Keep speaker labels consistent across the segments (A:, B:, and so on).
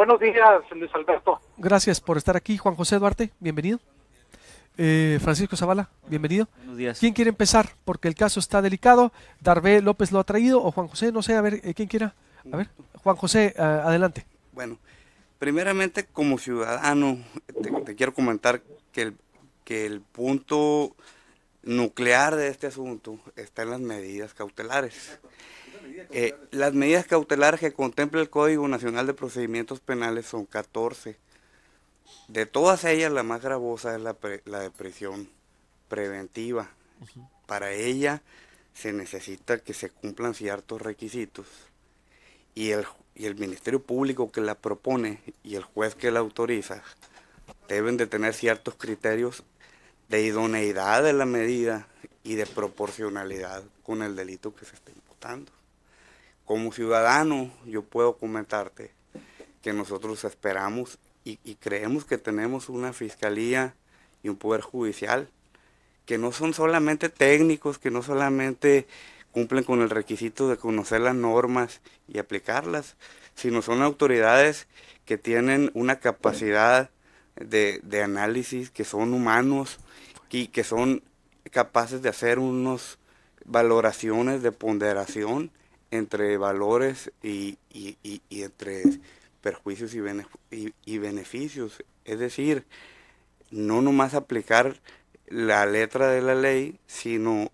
A: Buenos días, Luis Alberto.
B: Gracias por estar aquí. Juan José Duarte, bienvenido. Francisco Zavala, bienvenido.
C: Buenos días.
B: ¿Quién quiere empezar? Porque el caso está delicado. Darvé López lo ha traído, o Juan José, no sé, a ver, ¿quién quiera? A ver, Juan José, adelante.
D: Bueno, primeramente como ciudadano, te quiero comentar que el punto nuclear de este asunto está en las medidas cautelares. Las medidas cautelares que contempla el Código Nacional de Procedimientos Penales son 14. De todas ellas, la más gravosa es la de prisión preventiva. Para ella se necesita que se cumplan ciertos requisitos y el Ministerio Público que la propone y el juez que la autoriza deben de tener ciertos criterios de idoneidad de la medida y de proporcionalidad con el delito que se está imputando. Como ciudadano, yo puedo comentarte que nosotros esperamos y creemos que tenemos una fiscalía y un poder judicial que no son solamente técnicos, que no solamente cumplen con el requisito de conocer las normas y aplicarlas, sino son autoridades que tienen una capacidad de análisis, que son humanos y que son capaces de hacer unas valoraciones de ponderación entre valores y entre perjuicios y beneficios. Es decir, no nomás aplicar la letra de la ley, sino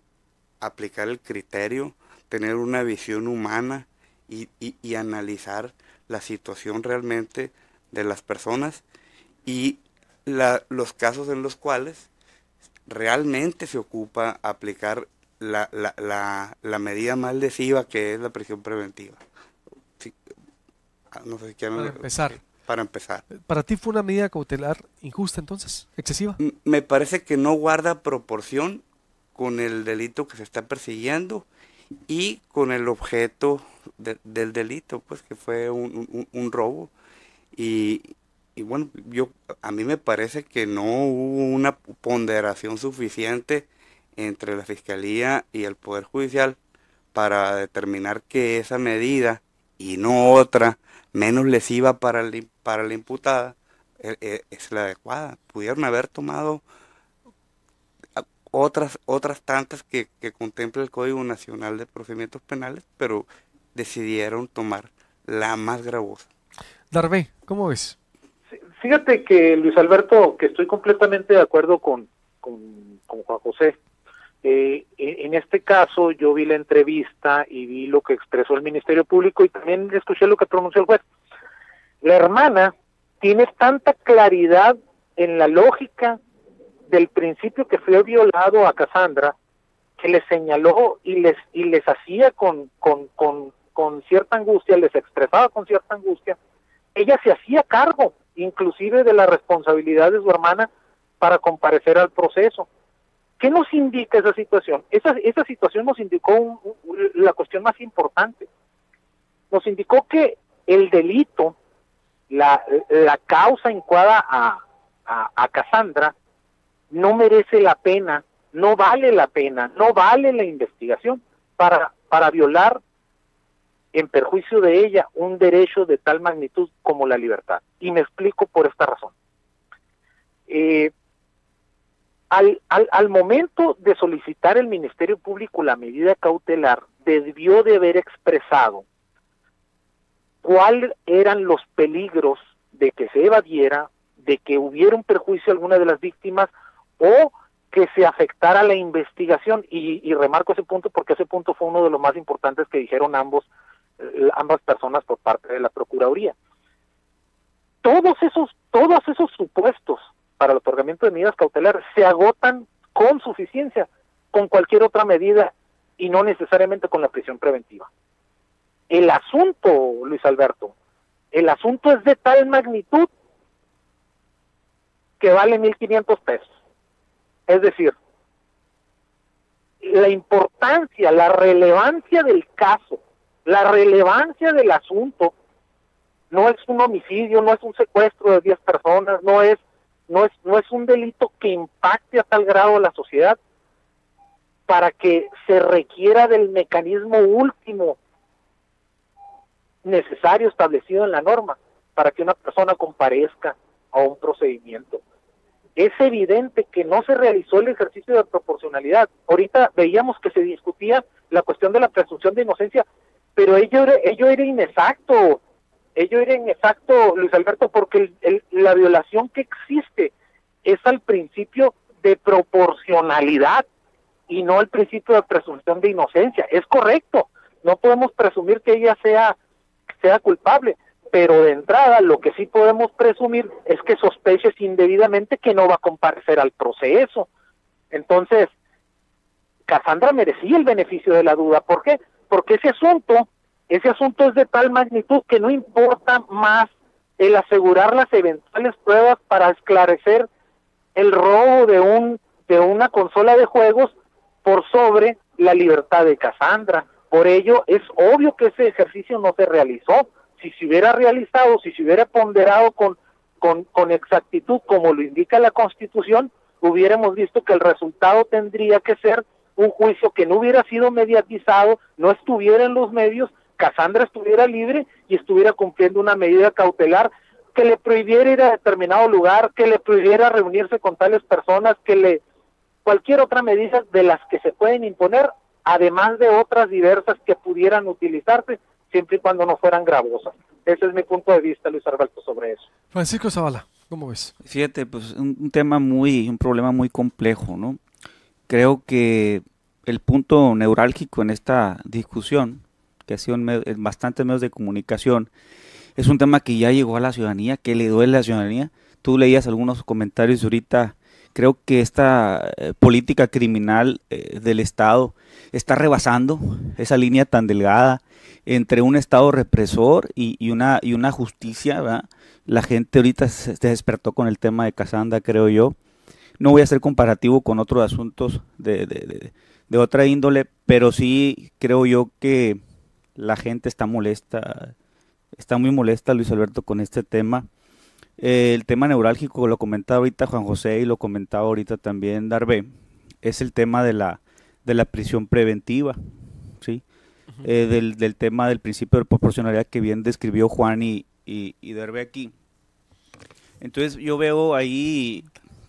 D: aplicar el criterio, tener una visión humana y analizar la situación realmente de las personas y los casos en los cuales realmente se ocupa aplicar la medida más lesiva, que es la prisión preventiva. Sí, no sé si quieren, para empezar.
B: ¿Para ti fue una medida cautelar injusta entonces? ¿Excesiva?
D: Me parece que no guarda proporción con el delito que se está persiguiendo y con el objeto del delito, pues que fue un robo. Y bueno, a mí me parece que no hubo una ponderación suficiente entre la Fiscalía y el Poder Judicial para determinar que esa medida y no otra, menos lesiva para la imputada, es la adecuada. Pudieron haber tomado otras tantas que contempla el Código Nacional de Procedimientos Penales, pero decidieron tomar la más gravosa.
B: Darvé, ¿cómo ves?
A: Fíjate que, Luis Alberto, que estoy completamente de acuerdo con Juan José. En este caso yo vi la entrevista y vi lo que expresó el Ministerio Público y también escuché lo que pronunció el juez. La hermana tiene tanta claridad en la lógica del principio que fue violado a Cassandra, que les señaló y les hacía con cierta angustia, les expresaba con cierta angustia. Ella se hacía cargo inclusive de la responsabilidad de su hermana para comparecer al proceso. ¿Qué nos indica esa situación? Esa situación nos indicó la cuestión más importante. Nos indicó que el delito, la causa incoada a Cassandra, no merece la pena, no vale la pena, no vale la investigación para violar en perjuicio de ella un derecho de tal magnitud como la libertad. Y me explico por esta razón. Al momento de solicitar el Ministerio Público la medida cautelar, debió de haber expresado cuáles eran los peligros de que se evadiera, de que hubiera un perjuicio a alguna de las víctimas o que se afectara la investigación. Y remarco ese punto porque ese punto fue uno de los más importantes que dijeron ambas personas por parte de la Procuraduría. Todos esos supuestos para el otorgamiento de medidas cautelares se agotan con suficiencia con cualquier otra medida y no necesariamente con la prisión preventiva. El asunto, Luis Alberto, el asunto es de tal magnitud que vale 1,500 pesos. Es decir, la importancia, la relevancia del caso, la relevancia del asunto no es un homicidio, no es un secuestro de 10 personas, no es un delito que impacte a tal grado a la sociedad para que se requiera del mecanismo último necesario establecido en la norma, para que una persona comparezca a un procedimiento. Es evidente que no se realizó el ejercicio de proporcionalidad. Ahorita veíamos que se discutía la cuestión de la presunción de inocencia, pero ello era inexacto. Ello era inexacto, Luis Alberto, porque la violación que existe es al principio de proporcionalidad y no al principio de presunción de inocencia. Es correcto, no podemos presumir que ella sea culpable, pero de entrada lo que sí podemos presumir es que sospeches indebidamente que no va a comparecer al proceso. Entonces, Cassandra merecía el beneficio de la duda. ¿Por qué? Porque ese asunto es de tal magnitud que no importa más el asegurar las eventuales pruebas para esclarecer el robo de una consola de juegos por sobre la libertad de Cassandra. Por ello, es obvio que ese ejercicio no se realizó. Si se hubiera realizado, si se hubiera ponderado con exactitud, como lo indica la Constitución, hubiéramos visto que el resultado tendría que ser un juicio que no hubiera sido mediatizado, no estuviera en los medios, Cassandra estuviera libre y estuviera cumpliendo una medida cautelar que le prohibiera ir a determinado lugar, que le prohibiera reunirse con tales personas, cualquier otra medida de las que se pueden imponer, además de otras diversas que pudieran utilizarse, siempre y cuando no fueran gravosas. Ese es mi punto de vista, Luis Alberto, sobre eso.
B: Francisco Zavala, ¿cómo ves?
C: Fíjate, pues un problema muy complejo, ¿no? Creo que el punto neurálgico en esta discusión, que ha sido en bastantes medios de comunicación, es un tema que ya llegó a la ciudadanía, que le duele a la ciudadanía. Tú leías algunos comentarios ahorita. Creo que esta política criminal del Estado está rebasando esa línea tan delgada entre un Estado represor y una justicia, ¿verdad? La gente ahorita se despertó con el tema de Cassandra, creo yo. No voy a hacer comparativo con otros asuntos de otra índole, pero sí creo yo que la gente está molesta, está muy molesta, Luis Alberto, con este tema. El tema neurálgico, lo comentaba ahorita Juan José y lo comentaba ahorita también Darvé, es el tema de la prisión preventiva, ¿sí? Del tema del principio de proporcionalidad que bien describió Juan y Darvé aquí. Entonces yo veo ahí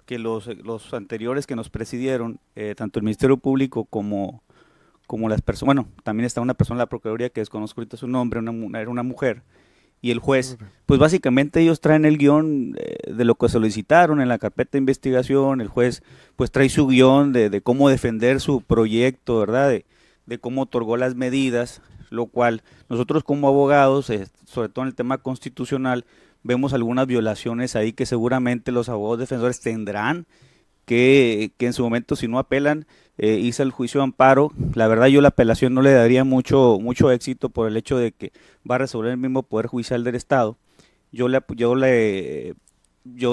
C: que los anteriores que nos presidieron, tanto el Ministerio Público como las personas, bueno, también está una persona en la Procuraduría que desconozco ahorita su nombre, era una mujer, y el juez, pues básicamente ellos traen el guión de lo que solicitaron en la carpeta de investigación. El juez pues trae su guión de cómo defender su proyecto, ¿verdad? De cómo otorgó las medidas, lo cual nosotros como abogados, sobre todo en el tema constitucional, vemos algunas violaciones ahí que seguramente los abogados defensores tendrán que en su momento, si no apelan, hice el juicio de amparo. La verdad yo la apelación no le daría mucho éxito por el hecho de que va a resolver el mismo Poder Judicial del Estado. Yo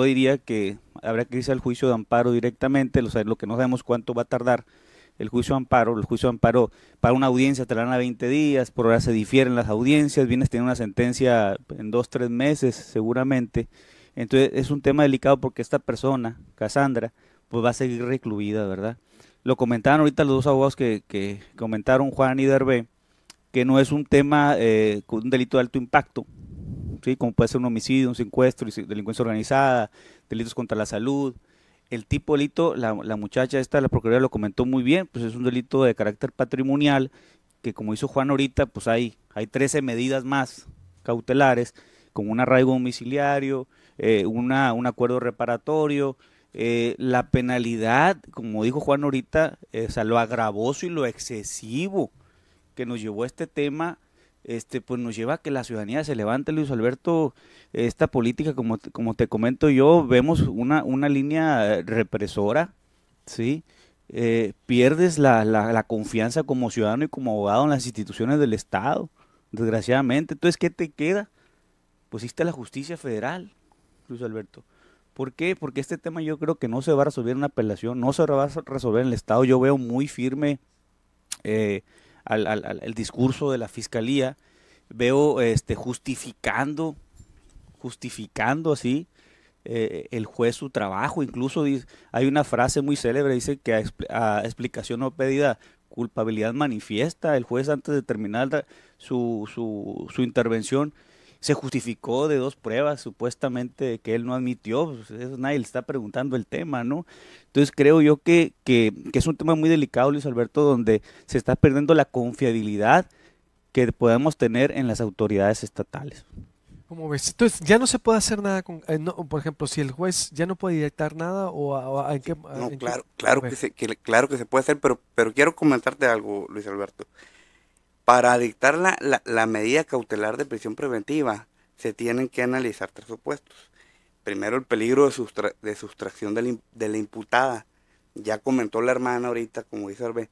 C: diría que habrá que irse al juicio de amparo directamente, lo que no sabemos cuánto va a tardar el juicio de amparo. El juicio de amparo para una audiencia te la dan a 20 días, por ahora se difieren las audiencias, vienes teniendo una sentencia en 2-3 meses seguramente. Entonces es un tema delicado porque esta persona, Cassandra, pues va a seguir recluida, ¿verdad? Lo comentaban ahorita los dos abogados que comentaron, Juan y Darvé, que no es un tema con un delito de alto impacto, ¿sí? Como puede ser un homicidio, un secuestro, delincuencia organizada, delitos contra la salud. El tipo de delito, la muchacha esta, la Procuraduría lo comentó muy bien, pues es un delito de carácter patrimonial, que como hizo Juan ahorita, pues hay 13 medidas más cautelares, como un arraigo domiciliario, un acuerdo reparatorio. La penalidad, como dijo Juan ahorita, o sea, lo agravoso y lo excesivo que nos llevó a este tema, pues nos lleva a que la ciudadanía se levante, Luis Alberto. Esta política, como te comento yo, vemos una línea represora, ¿sí? Pierdes la confianza como ciudadano y como abogado en las instituciones del Estado, desgraciadamente. Entonces, ¿qué te queda? Pues existe la justicia federal, Luis Alberto. ¿Por qué? Porque este tema yo creo que no se va a resolver en una apelación, no se va a resolver en el Estado. Yo veo muy firme el discurso de la Fiscalía, veo justificando así el juez su trabajo. Incluso hay una frase muy célebre, dice que a explicación no pedida, culpabilidad manifiesta. El juez, antes de terminar su intervención, se justificó de 2 pruebas supuestamente que él no admitió, pues eso nadie le está preguntando el tema, ¿no? Entonces creo yo que es un tema muy delicado, Luis Alberto, donde se está perdiendo la confiabilidad que podemos tener en las autoridades estatales.
B: ¿Cómo ves? Entonces, ya no se puede hacer nada con, por ejemplo, si el juez ya no puede dictar nada ¿en qué?
D: No,
B: ¿En
D: claro,
B: qué?
D: claro claro que se puede hacer, pero quiero comentarte algo, Luis Alberto. Para dictar la medida cautelar de prisión preventiva, se tienen que analizar 3 supuestos. Primero, el peligro de sustracción de la imputada. Ya comentó la hermana ahorita, como dice Arbe,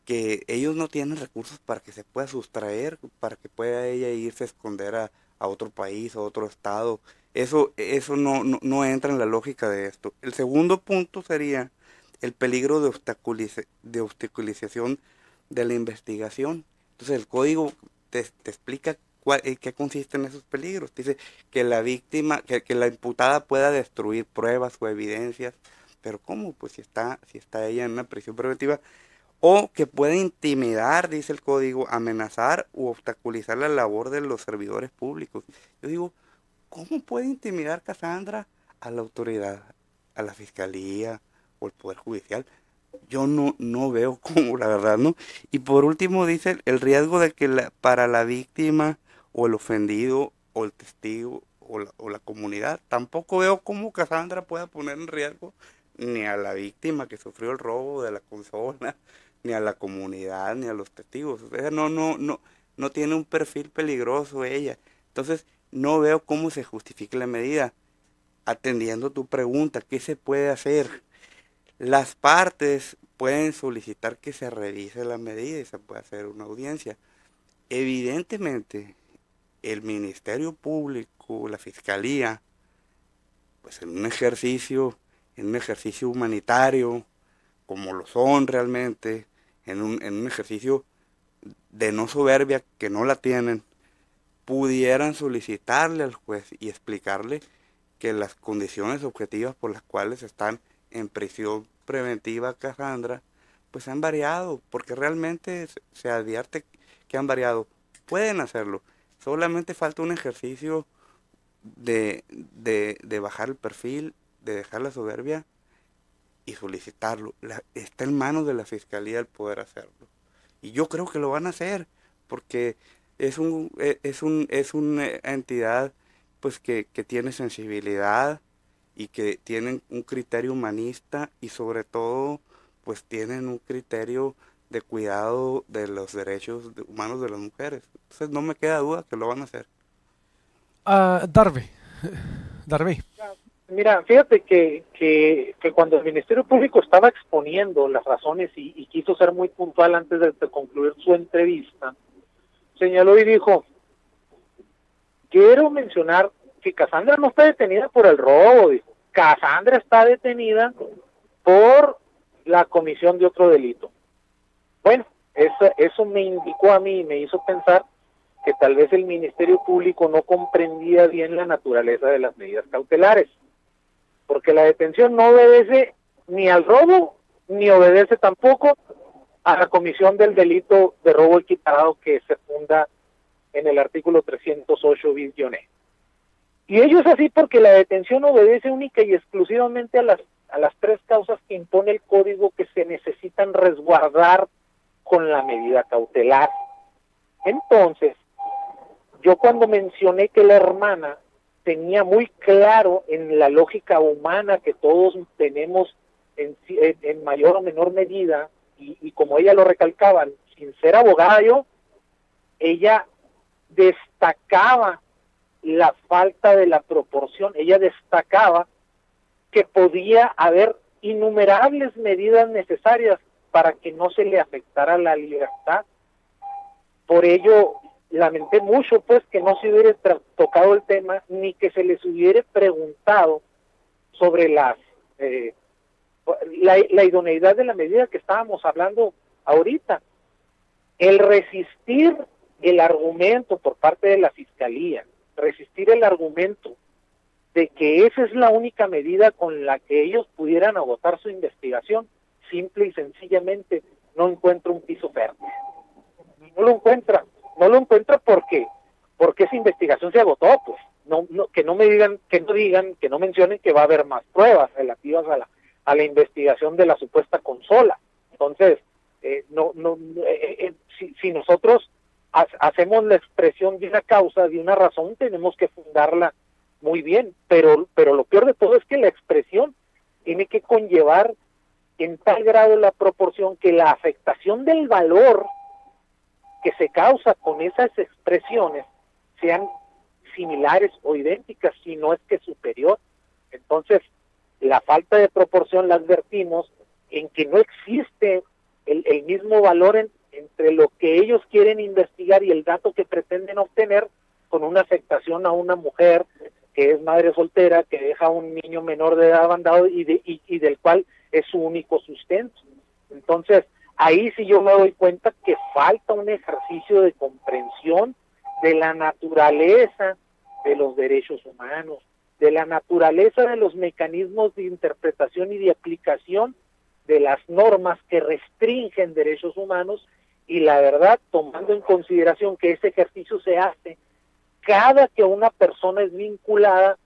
D: que ellos no tienen recursos para que se pueda sustraer, para que pueda ella irse a esconder a otro país, a otro estado. Eso no entra en la lógica de esto. El segundo punto sería el peligro de obstaculización de la investigación. Entonces el código te explica qué consisten esos peligros. Dice que la víctima, que la imputada pueda destruir pruebas o evidencias, pero ¿cómo? Pues si está ella en una prisión preventiva, o que puede intimidar, dice el código, amenazar u obstaculizar la labor de los servidores públicos. Yo digo, ¿cómo puede intimidar Cassandra a la autoridad, a la fiscalía o el Poder Judicial? Yo no veo cómo, la verdad, ¿no? Y por último dice el riesgo de que para la víctima o el ofendido o el testigo o la comunidad, tampoco veo cómo Cassandra pueda poner en riesgo ni a la víctima que sufrió el robo de la consola, ni a la comunidad, ni a los testigos. O sea, no tiene un perfil peligroso ella. Entonces, no veo cómo se justifica la medida. Atendiendo tu pregunta, ¿qué se puede hacer? Las partes pueden solicitar que se revise la medida y se puede hacer una audiencia. Evidentemente, el Ministerio Público, la Fiscalía, pues en un ejercicio humanitario, como lo son realmente, en un ejercicio de no soberbia, que no la tienen, pudieran solicitarle al juez y explicarle que las condiciones objetivas por las cuales están en prisión preventiva Cassandra, pues han variado, porque realmente se advierte que han variado. Pueden hacerlo, solamente falta un ejercicio de bajar el perfil, de dejar la soberbia y solicitarlo. Está en manos de la Fiscalía el poder hacerlo. Y yo creo que lo van a hacer, porque es una entidad pues que tiene sensibilidad y que tienen un criterio humanista y sobre todo pues tienen un criterio de cuidado de los derechos humanos de las mujeres. Entonces no me queda duda que lo van a hacer.
B: Darby.
A: Mira, fíjate que cuando el Ministerio Público estaba exponiendo las razones y quiso ser muy puntual antes de concluir su entrevista, señaló y dijo, quiero mencionar que Cassandra no está detenida por el robo, dijo. Cassandra está detenida por la comisión de otro delito. Bueno, eso me indicó a mí, me hizo pensar que tal vez el Ministerio Público no comprendía bien la naturaleza de las medidas cautelares, porque la detención no obedece ni al robo, ni obedece tampoco a la comisión del delito de robo equiparado que se funda en el artículo 308 bis -E. Y ello es así porque la detención obedece única y exclusivamente a las 3 causas que impone el código que se necesitan resguardar con la medida cautelar. Entonces, yo cuando mencioné que la hermana tenía muy claro en la lógica humana que todos tenemos en mayor o menor medida, y como ella lo recalcaba, sin ser abogada ella destacaba la falta de la proporción, ella destacaba que podía haber innumerables medidas necesarias para que no se le afectara la libertad. Por ello, lamenté mucho pues que no se hubiera tocado el tema, ni que se les hubiera preguntado sobre la idoneidad de la medida que estábamos hablando ahorita. El resistir el argumento por parte de la Fiscalía, resistir el argumento de que esa es la única medida con la que ellos pudieran agotar su investigación, simple y sencillamente no encuentra un piso fértil. No lo encuentra. ¿Por qué? porque esa investigación se agotó, pues. Que no mencionen que va a haber más pruebas relativas a la investigación de la supuesta consola. Entonces, si nosotros hacemos la expresión de una causa, de una razón, tenemos que fundarla muy bien, pero lo peor de todo es que la expresión tiene que conllevar en tal grado la proporción que la afectación del valor que se causa con esas expresiones sean similares o idénticas, si no es que superior. Entonces, la falta de proporción la advertimos en que no existe el mismo valor entre lo que ellos quieren investigar y el dato que pretenden obtener con una afectación a una mujer que es madre soltera, que deja a un niño menor de edad abandonado y del cual es su único sustento. Entonces, ahí sí yo me doy cuenta que falta un ejercicio de comprensión de la naturaleza de los derechos humanos, de la naturaleza de los mecanismos de interpretación y de aplicación de las normas que restringen derechos humanos, y la verdad, tomando en consideración que ese ejercicio se hace cada que una persona es vinculada,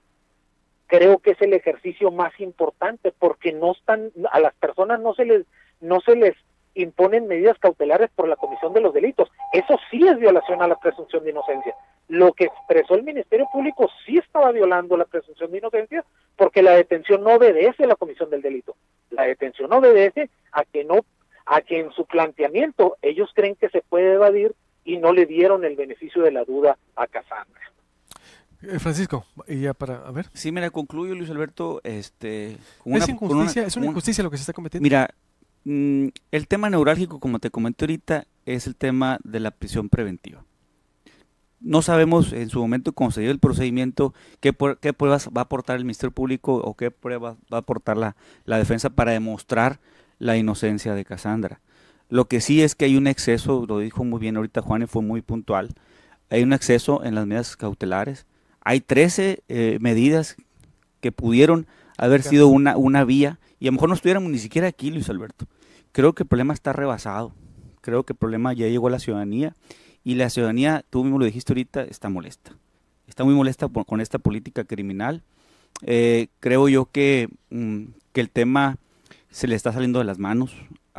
A: creo que es el ejercicio más importante, porque a las personas no se les imponen medidas cautelares por la comisión de los delitos. Eso sí es violación a la presunción de inocencia. Lo que expresó el Ministerio Público sí estaba violando la presunción de inocencia, porque la detención no obedece a la comisión del delito. La detención obedece a que en su planteamiento ellos creen que se puede evadir y no le dieron el beneficio de la duda a Casandra.
B: Francisco, y ya a ver.
C: Sí, mira, concluyo, Luis Alberto,
B: es una injusticia lo que se está cometiendo.
C: Mira, el tema neurálgico, como te comenté ahorita, es el tema de la prisión preventiva. No sabemos en su momento, cuando se dio el procedimiento, qué pruebas va a aportar el Ministerio Público o qué pruebas va a aportar la defensa para demostrar la inocencia de Casandra. Lo que sí es que hay un exceso, lo dijo muy bien ahorita Juan y fue muy puntual, hay un exceso en las medidas cautelares. Hay 13 medidas que pudieron haber sido una vía, y a lo mejor no estuviéramos ni siquiera aquí, Luis Alberto. Creo que el problema está rebasado, creo que el problema ya llegó a la ciudadanía, y la ciudadanía, tú mismo lo dijiste ahorita, está molesta. Está muy molesta con esta política criminal. Creo yo que el tema se le está saliendo de las manos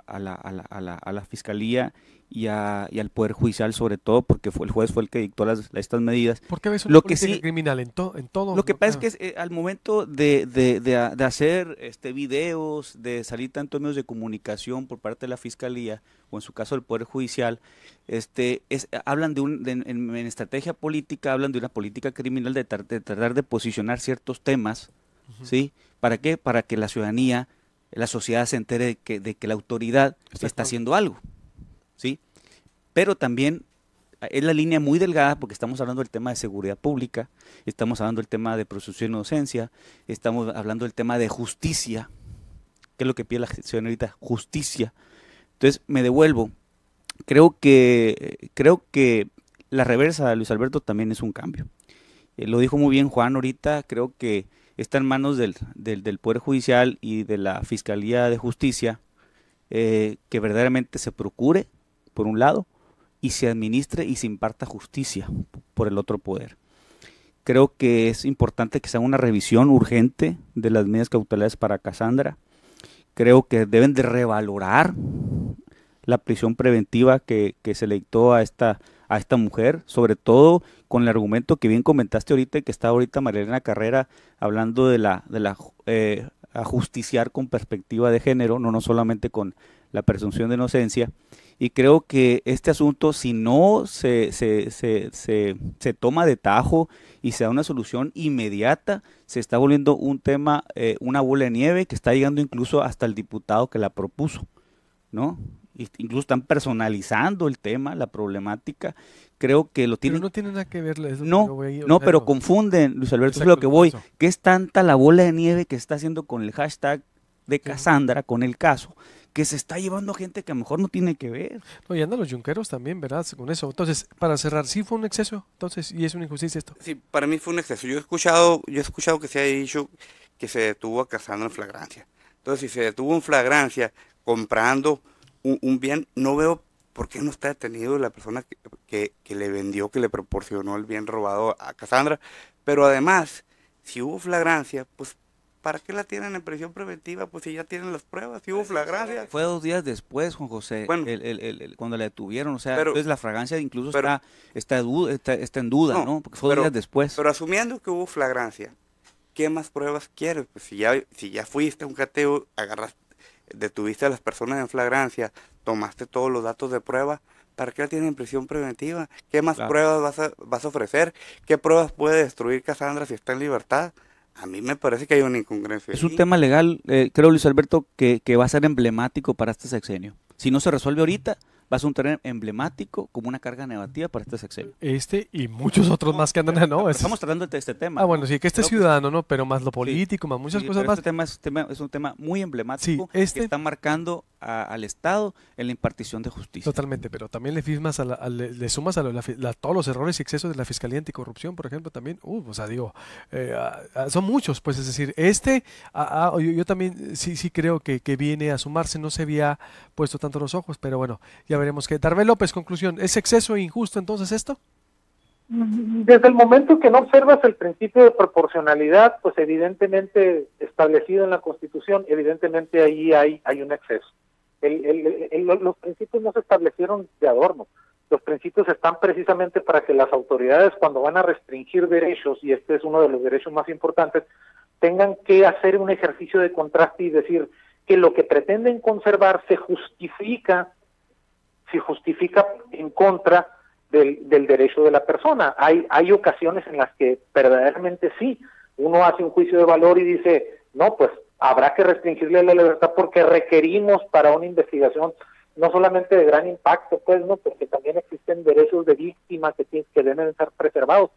C: a la Fiscalía y al Poder Judicial, sobre todo porque el juez fue el que dictó estas medidas.
B: ¿Por qué ves una política criminal en todo?
C: Lo que pasa es que al momento de hacer videos, de salir tanto en medios de comunicación por parte de la Fiscalía, o en su caso el Poder Judicial, hablan en estrategia política, hablan de una política criminal de tratar de posicionar ciertos temas, ¿sí? ¿Para qué? Para que la ciudadanía, la sociedad se entere de que la autoridad está haciendo algo, ¿sí? Pero también es la línea muy delgada, porque estamos hablando del tema de seguridad pública, estamos hablando del tema de presunción de inocencia, estamos hablando del tema de justicia, que es lo que pide la señorita, justicia. Entonces me devuelvo. Creo que la reversa de Luis Alberto también es un cambio. Lo dijo muy bien Juan ahorita, creo que está en manos del Poder Judicial y de la Fiscalía de Justicia que verdaderamente se procure, por un lado, y se administre y se imparta justicia por el otro poder. Creo que es importante que se haga una revisión urgente de las medidas cautelares para Casandra. Creo que deben de revalorar la prisión preventiva que se le dictó a esta mujer, sobre todo con el argumento que bien comentaste ahorita, que está ahorita Marilena Carrera hablando de la ajusticiar con perspectiva de género, no solamente con la presunción de inocencia. Y creo que este asunto, si no se toma de tajo y se da una solución inmediata, se está volviendo un tema, una bola de nieve que está llegando incluso hasta el diputado que la propuso, ¿no? Incluso están personalizando el tema, la problemática. Creo que lo tienen.
B: Pero no tiene nada que ver.
C: Pero confunden, Luis Alberto, es lo que voy. Que es tanta la bola de nieve que está haciendo con el hashtag de Casandra, con el caso, que se está llevando gente que a lo mejor no tiene que ver.
B: No, y andan los yunqueros también, ¿verdad? Con eso. Entonces, para cerrar, ¿sí fue un exceso? Entonces, ¿y es una injusticia esto?
D: Sí, para mí fue un exceso. Yo he escuchado que se ha dicho que se detuvo a Casandra en flagrancia. Entonces, si se detuvo en flagrancia comprando un bien, no veo ¿por qué no está detenido la persona que le vendió, que le proporcionó el bien robado a Cassandra? Pero además, si hubo flagrancia, pues ¿para qué la tienen en prisión preventiva? Pues si ya tienen las pruebas, si hubo flagrancia.
C: Fue 2 días después, Juan José,
D: Bueno,
C: cuando la detuvieron, o sea,
D: pero,
C: entonces la fragancia incluso
D: pero,
C: está en duda, ¿no? Porque fue 2 días después.
D: Pero asumiendo que hubo flagrancia, ¿qué más pruebas quieres? Pues si ya fuiste a un cateo, detuviste a las personas en flagrancia, tomaste todos los datos de prueba, ¿para qué la tienen en prisión preventiva? ¿Qué más pruebas vas a ofrecer? ¿Qué pruebas puede destruir Cassandra si está en libertad? A mí me parece que hay una incongruencia.
C: Es un tema legal, creo, Luis Alberto, que va a ser emblemático para este sexenio. Si no se resuelve ahorita, va a ser un terreno emblemático como una carga negativa para este sexenio.
B: Y muchos otros más que andan, ¿no?
C: Estamos tratando de este tema.
B: Bueno, sí, que ciudadano, ¿no? Pero más lo político, más muchas cosas más.
C: Este tema es un tema muy emblemático que está marcando al Estado en la impartición de justicia.
B: Totalmente, pero también le sumas a todos los errores y excesos de la Fiscalía Anticorrupción, por ejemplo, también, o sea, digo, son muchos, pues, es decir, yo también sí creo que viene a sumarse, no se había puesto tanto los ojos, pero bueno, ya veremos qué. Darvé López, conclusión, ¿es exceso e injusto entonces esto?
A: Desde el momento que no observas el principio de proporcionalidad, pues evidentemente establecido en la Constitución, evidentemente ahí hay un exceso. Los principios no se establecieron de adorno. Los principios están precisamente para que las autoridades, cuando van a restringir derechos, y este es uno de los derechos más importantes, tengan que hacer un ejercicio de contraste y decir que lo que pretenden conservar se justifica en contra del derecho de la persona. Hay ocasiones en las que verdaderamente sí, uno hace un juicio de valor y dice, no, pues habrá que restringirle la libertad porque requerimos para una investigación no solamente de gran impacto, pues, no, porque también existen derechos de víctima que deben estar preservados.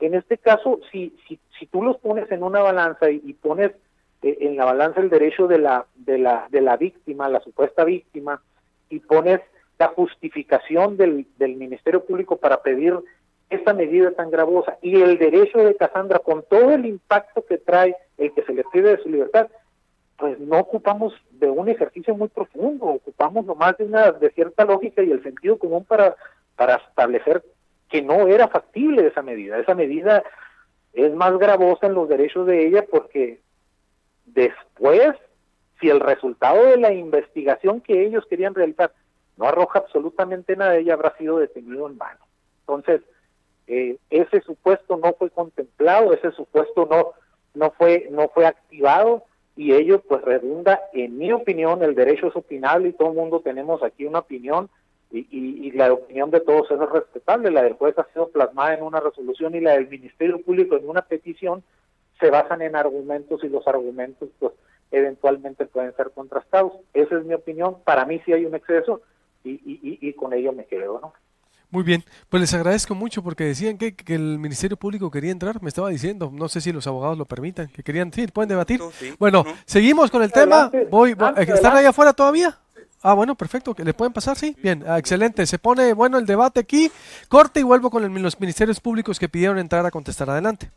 A: En este caso, si tú los pones en una balanza y pones en la balanza el derecho de la víctima, la supuesta víctima, y pones la justificación del Ministerio Público para pedir esta medida tan gravosa y el derecho de Cassandra con todo el impacto que trae el que se le pide de su libertad, pues no ocupamos de un ejercicio muy profundo, ocupamos nomás de cierta lógica y el sentido común para establecer que no era factible esa medida. Esa medida es más gravosa en los derechos de ella porque después, si el resultado de la investigación que ellos querían realizar no arroja absolutamente nada, ella habrá sido detenido en vano. Entonces, ese supuesto no fue contemplado, ese supuesto no fue activado, y ello pues redunda, en mi opinión, el derecho es opinable y todo el mundo tenemos aquí una opinión, y la opinión de todos es respetable. La del juez ha sido plasmada en una resolución y la del Ministerio Público en una petición se basan en argumentos y los argumentos pues eventualmente pueden ser contrastados. Esa es mi opinión. Para mí sí hay un exceso y con ello me quedo, ¿no?
B: Muy bien, pues les agradezco mucho porque decían que el Ministerio Público quería entrar, me estaba diciendo, no sé si los abogados lo permitan, que querían, sí, pueden debatir.
D: Sí,
B: bueno, seguimos con el tema, ¿están allá afuera todavía? Bueno, perfecto, ¿le pueden pasar? Sí, bien, excelente, se pone bueno el debate aquí, corte y vuelvo con los ministerios públicos que pidieron entrar a contestar. Adelante.